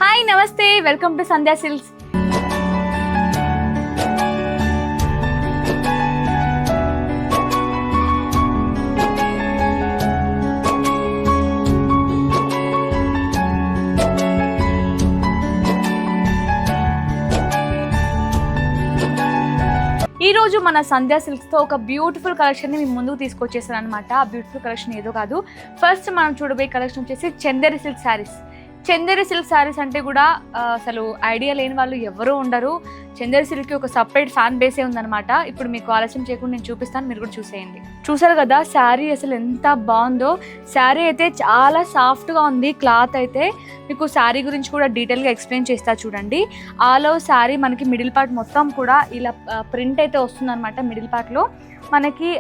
Hi నమస్తే, welcome to Sandhya silks. ఈ రోజు మన సంధ్యా సిల్క్స్తో ఒక బ్యూటిఫుల్ కలెక్షన్ని మీ ముందుకు తీసుకొచ్చేసాను అనమాట. ఆ బ్యూటిఫుల్ కలెక్షన్ ఏదో కాదు, ఫస్ట్ మనం చూడబోయే కలెక్షన్ వచ్చేసి చందేరి సిల్క్ శారీస్. చందేరి సిల్క్ శారీస్ అంటే కూడా అసలు ఐడియా లేని వాళ్ళు ఎవరూ ఉండరు. చందేరి సిల్క్కి ఒక సపరేట్ ఫ్యాన్ బేసే ఉందన్నమాట. ఇప్పుడు మీకు ఆలస్యం చేయకుండా నేను చూపిస్తాను, మీరు కూడా చూసేయండి. చూసారు కదా శారీ అసలు ఎంత బాగుందో. శారీ అయితే చాలా సాఫ్ట్గా ఉంది. క్లాత్ అయితే మీకు శారీ గురించి కూడా డీటెయిల్గా ఎక్స్ప్లెయిన్ చేస్తా చూడండి. ఆల్ ఓవర్ శారీ మనకి మిడిల్ పార్ట్ మొత్తం కూడా ఇలా ప్రింట్ అయితే వస్తుందన్నమాట. మిడిల్ పార్ట్లో మనకి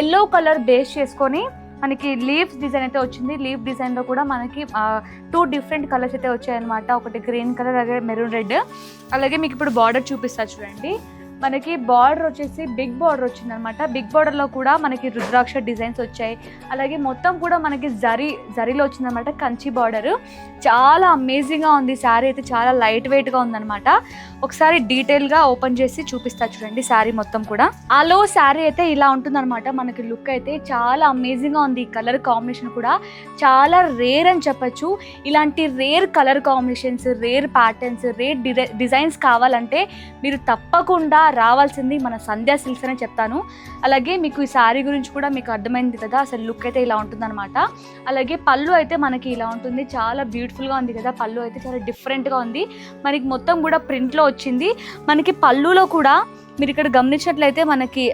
ఎల్లో కలర్ బేస్ చేసుకొని మనకి లీవ్స్ డిజైన్ అయితే వచ్చింది. లీవ్ డిజైన్లో కూడా మనకి 2 డిఫరెంట్ కలర్స్ అయితే వచ్చాయన్నమాట. ఒకటి గ్రీన్ కలర్, అలాగే మెరూన్ రెడ్. అలాగే మీకు ఇప్పుడు బార్డర్ చూపిస్తా చూడండి. మనకి బార్డర్ వచ్చేసి బిగ్ బార్డర్ వచ్చిందనమాట. బిగ్ బార్డర్లో కూడా మనకి రుద్రాక్ష డిజైన్స్ వచ్చాయి. అలాగే మొత్తం కూడా మనకి జరీలో వచ్చిందనమాట, కంచి బార్డర్. చాలా అమేజింగ్గా ఉంది. శారీ అయితే చాలా లైట్ వెయిట్గా ఉందనమాట. ఒకసారి డీటెయిల్గా ఓపెన్ చేసి చూపిస్తా చూడండి. శారీ మొత్తం కూడా ఆలో శారీ అయితే ఇలా ఉంటుందన్నమాట. మనకి లుక్ అయితే చాలా అమేజింగ్గా ఉంది. ఈ కలర్ కాంబినేషన్ కూడా చాలా రేర్ అని చెప్పచ్చు. ఇలాంటి rare colour combinations, rare patterns, rare designs కావాలంటే మీరు తప్పకుండా రావాల్సింది మన సంధ్యా సిల్క్స్ అనే చెప్తాను. అలాగే మీకు ఈ శారీ గురించి కూడా మీకు అర్థమైంది కదా, అసలు లుక్ అయితే ఇలా ఉంటుందన్నమాట. అలాగే పళ్ళు అయితే మనకి ఇలా ఉంటుంది. చాలా బ్యూటిఫుల్గా ఉంది కదా. పళ్ళు అయితే చాలా డిఫరెంట్గా ఉంది. మనకి మొత్తం కూడా ప్రింట్లో వచ్చింది. మనకి పళ్ళులో కూడా మీరు ఇక్కడ గమనించినట్లయితే మనకి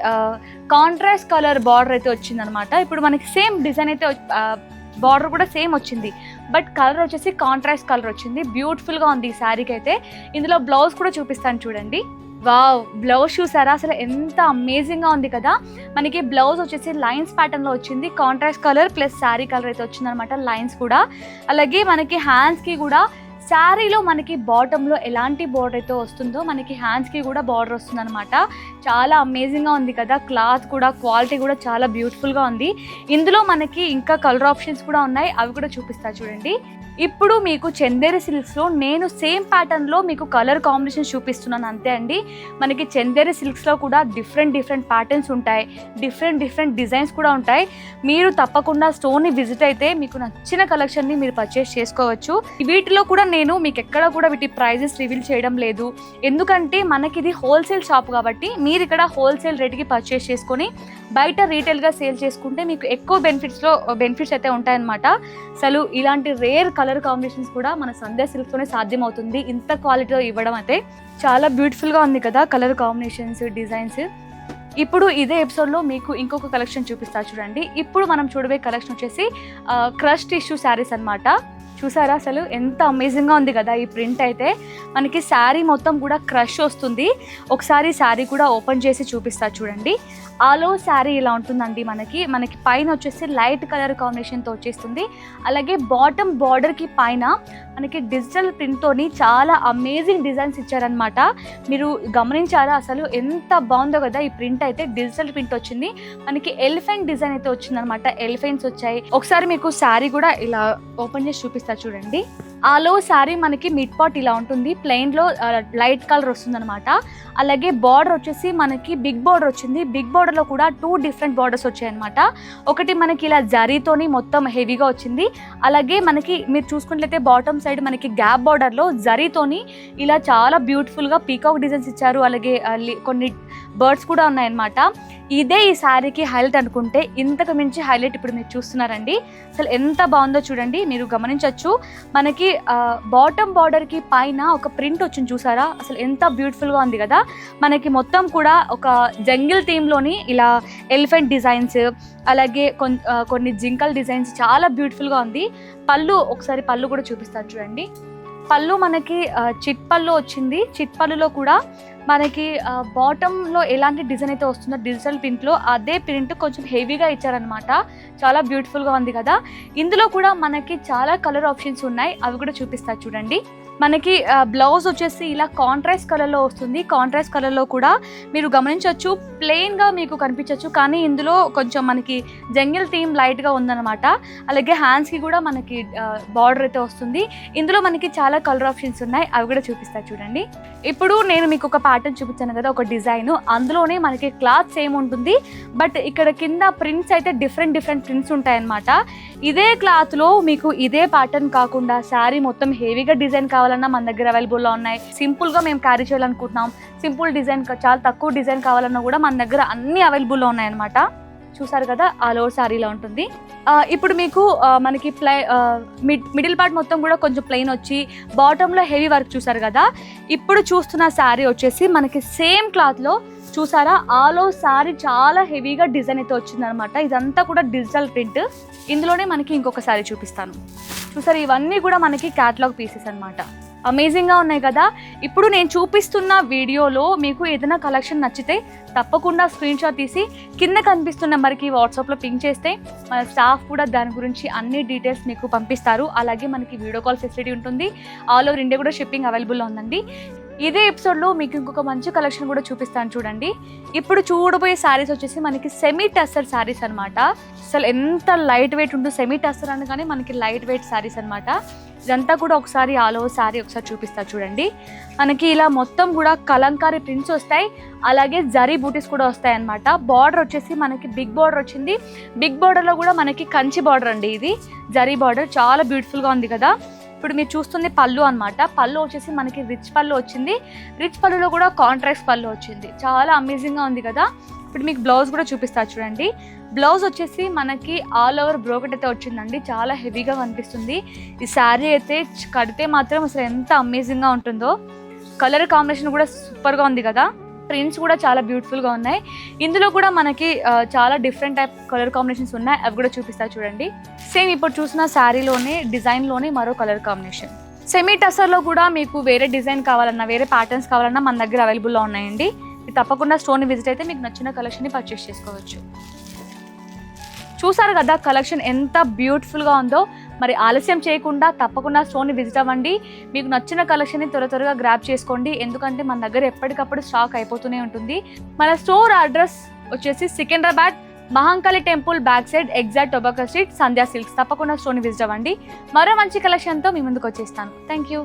కాంట్రాస్ట్ కలర్ బార్డర్ అయితే వచ్చిందనమాట. ఇప్పుడు మనకి సేమ్ డిజైన్ అయితే బార్డర్ కూడా సేమ్ వచ్చింది, బట్ కలర్ వచ్చేసి కాంట్రాస్ట్ కలర్ వచ్చింది. బ్యూటిఫుల్గా ఉంది ఈ శారీకి అయితే. ఇందులో బ్లౌజ్ కూడా చూపిస్తాను చూడండి. వావ్, బ్లౌజ్ చూసారా అసలు ఎంత అమేజింగ్గా ఉంది కదా. మనకి బ్లౌజ్ వచ్చేసి లైన్స్ ప్యాటర్న్లో వచ్చింది. Contrast colour plus sari colour అయితే వచ్చిందనమాట, లైన్స్ కూడా. అలాగే మనకి హ్యాండ్స్కి కూడా శారీలో మనకి బాటంలో ఎలాంటి బార్డర్ అయితే వస్తుందో మనకి హ్యాండ్స్కి కూడా బార్డర్ వస్తుందన్నమాట. చాలా అమేజింగ్గా ఉంది కదా. క్లాత్ కూడా క్వాలిటీ కూడా చాలా బ్యూటిఫుల్గా ఉంది. ఇందులో మనకి ఇంకా కలర్ ఆప్షన్స్ కూడా ఉన్నాయి, అవి కూడా చూపిస్తా చూడండి. ఇప్పుడు మీకు చందేరి సిల్క్స్లో నేను సేమ్ ప్యాటర్న్లో మీకు కలర్ కాంబినేషన్ చూపిస్తున్నాను అంతే అండి. మనకి చందేరి సిల్క్స్లో కూడా డిఫరెంట్ ప్యాటర్న్స్ ఉంటాయి, డిఫరెంట్ డిజైన్స్ కూడా ఉంటాయి. మీరు తప్పకుండా స్టోర్ని విజిట్ అయితే మీకు నచ్చిన కలెక్షన్ని మీరు పర్చేస్ చేసుకోవచ్చు. వీటిలో కూడా నేను మీకు ఎక్కడ కూడా వీటి ప్రైజెస్ రివీల్ చేయడం లేదు, ఎందుకంటే మనకి ఇది హోల్సేల్ షాప్ కాబట్టి మీరు ఇక్కడ హోల్సేల్ రేట్కి పర్చేస్ చేసుకొని బయట రీటైల్గా సేల్ చేసుకుంటే మీకు ఎక్కువ బెనిఫిట్స్ అయితే ఉంటాయన్నమాట. అసలు ఇలాంటి రేర్ కలర్ కాంబినేషన్స్ కూడా మన సంధ్యా సిల్క్తోనే సాధ్యమవుతుంది. ఇంత క్వాలిటీలో ఇవ్వడం అయితే చాలా బ్యూటిఫుల్గా ఉంది కదా కలర్ కాంబినేషన్స్, డిజైన్స్. ఇప్పుడు ఇదే ఎపిసోడ్లో మీకు ఇంకొక కలెక్షన్ చూపిస్తా చూడండి. ఇప్పుడు మనం చూడబోయే కలెక్షన్ వచ్చేసి క్రష్ టిష్యూ శారీస్ అనమాట. చూసారా అసలు ఎంత అమేజింగ్గా ఉంది కదా. ఈ ప్రింట్ అయితే మనకి శారీ మొత్తం కూడా క్రష్ వస్తుంది. ఒకసారి శారీ కూడా ఓపెన్ చేసి చూపిస్తా చూడండి. ఆలో శారీ ఇలా ఉంటుందండి. మనకి పైన వచ్చేసి లైట్ కలర్ కాంబినేషన్తో వచ్చేస్తుంది. అలాగే బాటమ్ బార్డర్కి పైన మనకి డిజిటల్ ప్రింట్తోని చాలా అమేజింగ్ డిజైన్స్ ఇచ్చారనమాట. మీరు గమనించారా అసలు ఎంత బాగుందో కదా. ఈ ప్రింట్ అయితే డిజిటల్ ప్రింట్ వచ్చింది. మనకి ఎలిఫెంట్ డిజైన్ అయితే వచ్చిందనమాట, ఎలిఫెంట్స్ వచ్చాయి. ఒకసారి మీకు శారీ కూడా ఇలా ఓపెన్ చేసి చూపిస్తా చూడండి. ఆలో శారీ మనకి మిడ్ పార్ట్ ఇలా ఉంటుంది. ప్లెయిన్లో లైట్ కలర్ వస్తుందన్నమాట. అలాగే బార్డర్ వచ్చేసి మనకి బిగ్ బార్డర్ వచ్చింది. బిగ్ బార్డర్లో కూడా 2 డిఫరెంట్ బార్డర్స్ వచ్చాయన్నమాట. ఒకటి మనకి ఇలా జరీతోని మొత్తం హెవీగా వచ్చింది. అలాగే మనకి మీరు చూసుకున్నట్లయితే బాటమ్ సైడ్ మనకి గ్యాప్ బార్డర్లో జరీతోని ఇలా చాలా బ్యూటిఫుల్గా పీకాక్ డిజైన్స్ ఇచ్చారు. అలాగే కొన్ని బర్డ్స్ కూడా ఉన్నాయన్నమాట. ఇదే ఈ శారీకి హైలైట్ అనుకుంటే ఇంతకు మించి హైలైట్ ఇప్పుడు మీరు చూస్తున్నారండి. అసలు ఎంత బాగుందో చూడండి, మీరు గమనించవచ్చు. మనకి బాటమ్ బార్డర్కి పైన ఒక ప్రింట్ వచ్చింది చూసారా, అసలు ఎంత బ్యూటిఫుల్గా ఉంది కదా. మనకి మొత్తం కూడా ఒక జంగిల్ థీమ్లోని ఇలా ఎలిఫెంట్ డిజైన్స్, అలాగే కొన్ని జింకల్ డిజైన్స్ చాలా బ్యూటిఫుల్గా ఉంది. ఒకసారి పళ్ళు కూడా చూపిస్తారు చూడండి. పళ్ళు మనకి చిట్ పళ్ళు వచ్చింది. చిట్ పళ్ళులో కూడా మనకి బాటంలో ఎలాంటి డిజైన్ అయితే వస్తుందో డిజిటల్ ప్రింట్లో అదే ప్రింట్ కొంచెం హెవీగా ఇచ్చారనమాట. చాలా బ్యూటిఫుల్గా ఉంది కదా. ఇందులో కూడా మనకి చాలా కలర్ ఆప్షన్స్ ఉన్నాయి, అవి కూడా చూపిస్తా చూడండి. మనకి బ్లౌజ్ వచ్చేసి ఇలా కాంట్రాస్ట్ కలర్లో వస్తుంది. కాంట్రాస్ట్ కలర్లో కూడా మీరు గమనించవచ్చు, ప్లెయిన్గా మీకు కనిపించవచ్చు, కానీ ఇందులో కొంచెం మనకి జంగిల్ థీమ్ లైట్గా ఉందన్నమాట. అలాగే హ్యాండ్స్కి కూడా మనకి బార్డర్ అయితే వస్తుంది. ఇందులో మనకి చాలా కలర్ ఆప్షన్స్ ఉన్నాయి, అవి కూడా చూపిస్తా చూడండి. ఇప్పుడు నేను మీకు ఒక ప్యాటర్న్ చూపించాను కదా, ఒక డిజైన్, అందులోనే మనకి క్లాత్ సేమ్ ఉంటుంది, బట్ ఇక్కడ కింద ప్రింట్స్ అయితే డిఫరెంట్ ప్రింట్స్ ఉంటాయన్నమాట. ఇదే క్లాత్లో మీకు ఇదే ప్యాటర్న్ కాకుండా శారీ మొత్తం హెవీగా డిజైన్ కావాలన్నా మన దగ్గర అవైలబుల్లో ఉన్నాయి. సింపుల్గా మేము క్యారీ చేయాలనుకుంటున్నాం, సింపుల్ డిజైన్ చాలా తక్కువ డిజైన్ కావాలన్నా కూడా మన దగ్గర అన్ని అవైలబుల్లో ఉన్నాయన్నమాట. చూసారు కదా, ఆల్ ఓవర్ శారీలో ఉంటుంది. ఇప్పుడు మీకు మనకి మిడిల్ పార్ట్ మొత్తం కూడా కొంచెం ప్లెయిన్ వచ్చి బాటంలో హెవీ వర్క్ చూసారు కదా. ఇప్పుడు చూస్తున్న శారీ వచ్చేసి మనకి సేమ్ క్లాత్లో చూసారా, ఆల్ ఓవర్ శారీ చాలా హెవీగా డిజైన్ అయితే వచ్చిందనమాట. ఇదంతా కూడా డిజిటల్ ప్రింట్. ఇందులోనే మనకి ఇంకొక శారీ చూపిస్తాను. చూసారు, ఇవన్నీ కూడా మనకి క్యాటలాగ్ పీసెస్ అనమాట. అమేజింగ్గా ఉన్నాయి కదా. ఇప్పుడు నేను చూపిస్తున్న వీడియోలో మీకు ఏదైనా కలెక్షన్ నచ్చితే తప్పకుండా స్క్రీన్ షాట్ తీసి కింద కనిపిస్తున్న నెంబర్కి వాట్సాప్లో పింక్ చేస్తే మన స్టాఫ్ కూడా దాని గురించి అన్ని డీటెయిల్స్ మీకు పంపిస్తారు. అలాగే మనకి వీడియో కాల్ ఫెసిలిటీ ఉంటుంది. ఆల్ ఓవర్ ఇండియా కూడా షిప్పింగ్ అవైలబుల్లో ఉందండి. ఇదే ఎపిసోడ్లో మీకు ఇంకొక మంచి కలెక్షన్ కూడా చూపిస్తాను చూడండి. ఇప్పుడు చూడబోయే శారీస్ వచ్చేసి మనకి సెమీ టస్సర్ శారీస్ అనమాట. అసలు ఎంత లైట్ వెయిట్ ఉంటుందో, సెమీ టస్సర్ అనగానే మనకి లైట్ వెయిట్ శారీస్ అనమాట. ఇదంతా కూడా ఒకసారి ఆల్ ఓవర్ శారీ ఒకసారి చూపిస్తా చూడండి. మనకి ఇలా మొత్తం కూడా కలంకారీ ప్రింట్స్ వస్తాయి, అలాగే జరీ బూటీస్ కూడా వస్తాయి అనమాట. బార్డర్ వచ్చేసి మనకి బిగ్ బార్డర్ వచ్చింది. బిగ్ బార్డర్లో కూడా మనకి కంచి బార్డర్ అండి, ఇది జరీ బార్డర్ చాలా బ్యూటిఫుల్గా ఉంది కదా. ఇప్పుడు మీరు చూస్తుంది పళ్ళు అనమాట. పళ్ళు వచ్చేసి మనకి రిచ్ పళ్ళు వచ్చింది. రిచ్ పళ్ళులో కూడా కాంట్రాస్ట్ పళ్ళు వచ్చింది, చాలా అమేజింగ్గా ఉంది కదా. ఇప్పుడు మీకు బ్లౌజ్ కూడా చూపిస్తా చూడండి. బ్లౌజ్ వచ్చేసి మనకి ఆల్ ఓవర్ బ్రోకెట్ అయితే వచ్చిందండి, చాలా హెవీగా కనిపిస్తుంది. ఈ శారీ అయితే కడితే మాత్రం అసలు ఎంత అమేజింగ్గా ఉంటుందో. కలర్ కాంబినేషన్ కూడా సూపర్గా ఉంది కదా. ప్రింట్స్ కూడా చాలా బ్యూటిఫుల్గా ఉన్నాయి. ఇందులో కూడా మనకి చాలా డిఫరెంట్ టైప్ కలర్ కాంబినేషన్స్ ఉన్నాయి, అవి కూడా చూపిస్తా చూడండి. సేమ్ ఇప్పుడు చూసిన శారీలోనే డిజైన్లోనే మరో కలర్ కాంబినేషన్. సెమీ టసర్లో కూడా మీకు వేరే డిజైన్ కావాలన్నా, వేరే ప్యాటర్న్స్ కావాలన్నా మన దగ్గర అవైలబుల్లో ఉన్నాయండి. తప్పకుండా స్టోర్ని విజిట్ అయితే మీకు నచ్చిన కలెక్షన్ని పర్చేస్ చేసుకోవచ్చు. చూసారు కదా కలెక్షన్ ఎంత బ్యూటిఫుల్గా ఉందో. మరి ఆలస్యం చేయకుండా తప్పకుండా స్టోర్ని విజిట్ అవ్వండి. మీకు నచ్చిన కలెక్షన్ని త్వరగా గ్రాప్ చేసుకోండి, ఎందుకంటే మన దగ్గర ఎప్పటికప్పుడు స్టాక్ అయిపోతూనే ఉంటుంది. మన స్టోర్ అడ్రస్ వచ్చేసి Secunderabad Mahankali temple back side, exact tobacco street, Sandhya Silks. తప్పకుండా స్టోర్ని విజిట్ అవ్వండి. మరో మంచి కలెక్షన్తో మీ ముందుకు వచ్చేస్తాను. Thank you.